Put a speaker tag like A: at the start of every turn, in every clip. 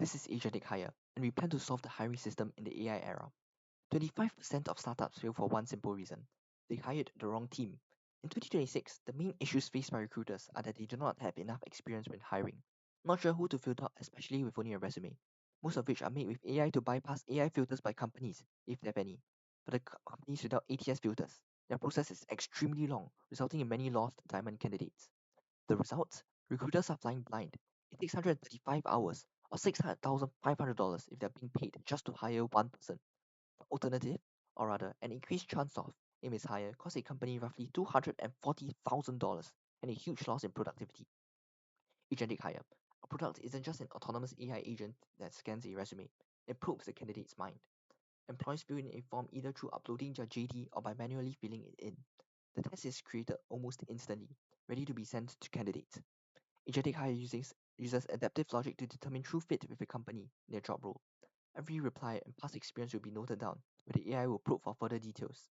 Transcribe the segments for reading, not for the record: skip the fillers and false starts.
A: This is AgenticHire, and we plan to solve the hiring system in the AI era. 25% of startups fail for one simple reason: they hired the wrong team. In 2026, the main issues faced by recruiters are that they do not have enough experience when hiring, not sure who to filter, especially with only a resume, most of which are made with AI to bypass AI filters by companies, if they have any. For the companies without ATS filters, their process is extremely long, resulting in many lost diamond candidates. The result? Recruiters are flying blind. It takes 135 hours or $600,500 if they're being paid just to hire one person. The alternative, or rather, an increased chance of a mishire costs a company roughly $240,000 and a huge loss in productivity. Agentic Hire. A product isn't just an autonomous AI agent that scans a resume. It probes the candidate's mind. Employees fill in a form either through uploading their JD or by manually filling it in. The test is created almost instantly, ready to be sent to candidates. AgenticHire uses adaptive logic to determine true fit with a company in their job role. Every reply and past experience will be noted down, where the AI will probe for further details.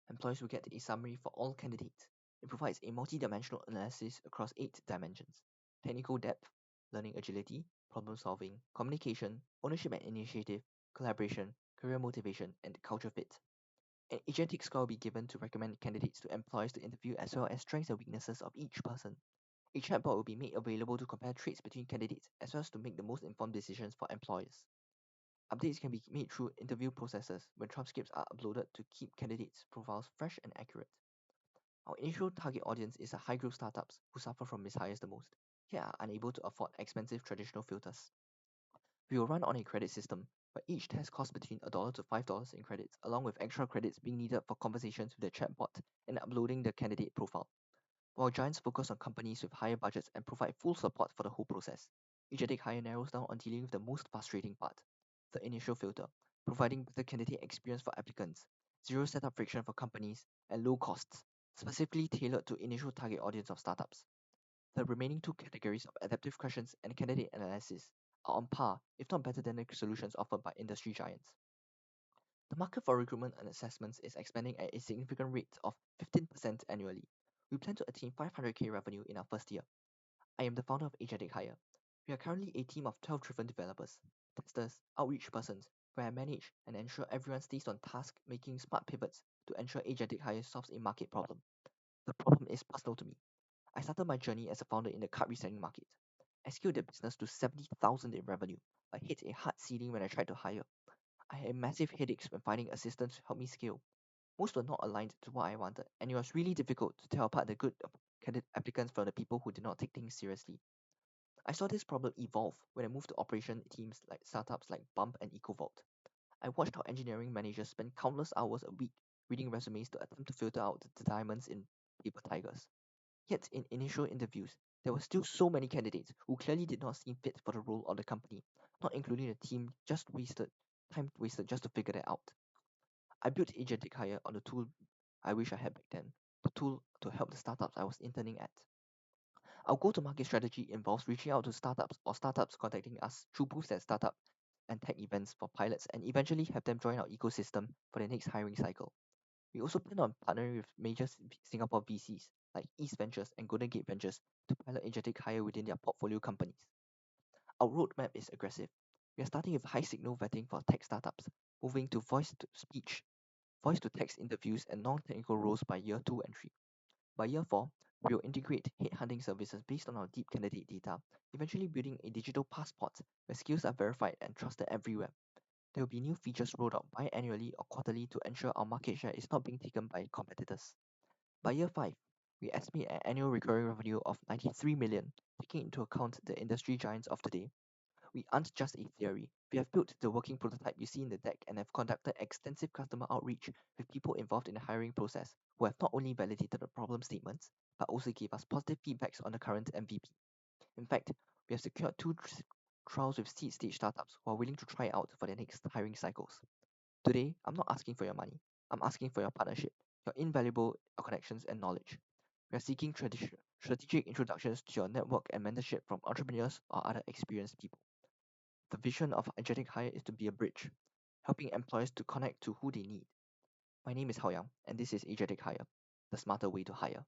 A: Employees will get a summary for all candidates. It provides a multi-dimensional analysis across 8 dimensions: technical depth, learning agility, problem solving, communication, ownership and initiative, collaboration, career motivation, and culture fit. An agentic score will be given to recommend candidates to employers to interview, as well as strengths and weaknesses of each person. A chatbot will be made available to compare traits between candidates, as well as to make the most informed decisions for employers. Updates can be made through interview processes when transcripts are uploaded to keep candidates' profiles fresh and accurate. Our initial target audience is the high-growth startups who suffer from mishires the most, yet are unable to afford expensive traditional filters. We will run on a credit system, where each test costs between $1 to $5 in credits, along with extra credits being needed for conversations with the chatbot and uploading the candidate profile. While giants focus on companies with higher budgets and provide full support for the whole process, AgenticHire narrows down on dealing with the most frustrating part: the initial filter, providing better candidate experience for applicants, zero setup friction for companies, and low costs, specifically tailored to initial target audience of startups. The remaining two categories of adaptive questions and candidate analysis are on par, if not better than the solutions offered by industry giants. The market for recruitment and assessments is expanding at a significant rate of 15% annually. We plan to attain 500K revenue in our first year. I am the founder of AgenticHire. We are currently a team of 12 driven developers, testers, outreach persons, where I manage and ensure everyone stays on task, making smart pivots to ensure AgenticHire solves a market problem. The problem is personal to me. I started my journey as a founder in the card reselling market. I scaled the business to 70,000 in revenue, but hit a hard ceiling when I tried to hire. I had massive headaches when finding assistants to help me scale. Most were not aligned to what I wanted, and it was really difficult to tell apart the good candidate applicants from the people who did not take things seriously. I saw this problem evolve when I moved to operation teams like startups like Bump and EcoVault. I watched how engineering managers spend countless hours a week reading resumes to attempt to filter out the diamonds in paper tigers. Yet in initial interviews, there were still so many candidates who clearly did not seem fit for the role or the company, not including the team time wasted just to figure that out. I built AgenticHire on the tool I wish I had back then, the tool to help the startups I was interning at. Our go-to-market strategy involves reaching out to startups or startups contacting us through booths at startup and tech events for pilots, and eventually have them join our ecosystem for the next hiring cycle. We also plan on partnering with major Singapore VCs like East Ventures and Golden Gate Ventures to pilot AgenticHire within their portfolio companies. Our roadmap is aggressive. We are starting with high signal vetting for tech startups, moving to voice to speech, voice to text interviews, and non-technical roles by year 2 and 3. By year 4, we will integrate headhunting services based on our deep candidate data, eventually building a digital passport where skills are verified and trusted everywhere. There will be new features rolled out biannually or quarterly to ensure our market share is not being taken by competitors. By year 5, we estimate an annual recurring revenue of 93 million, taking into account the industry giants of today. We aren't just a theory. We have built the working prototype you see in the deck and have conducted extensive customer outreach with people involved in the hiring process who have not only validated the problem statements, but also gave us positive feedbacks on the current MVP. In fact, we have secured two trials with seed stage startups who are willing to try out for their next hiring cycles. Today, I'm not asking for your money. I'm asking for your partnership, your invaluable connections and knowledge. We are seeking strategic introductions to your network and mentorship from entrepreneurs or other experienced people. The vision of AgenticHire is to be a bridge, helping employers to connect to who they need. My name is Hao Yang, and this is AgenticHire, the smarter way to hire.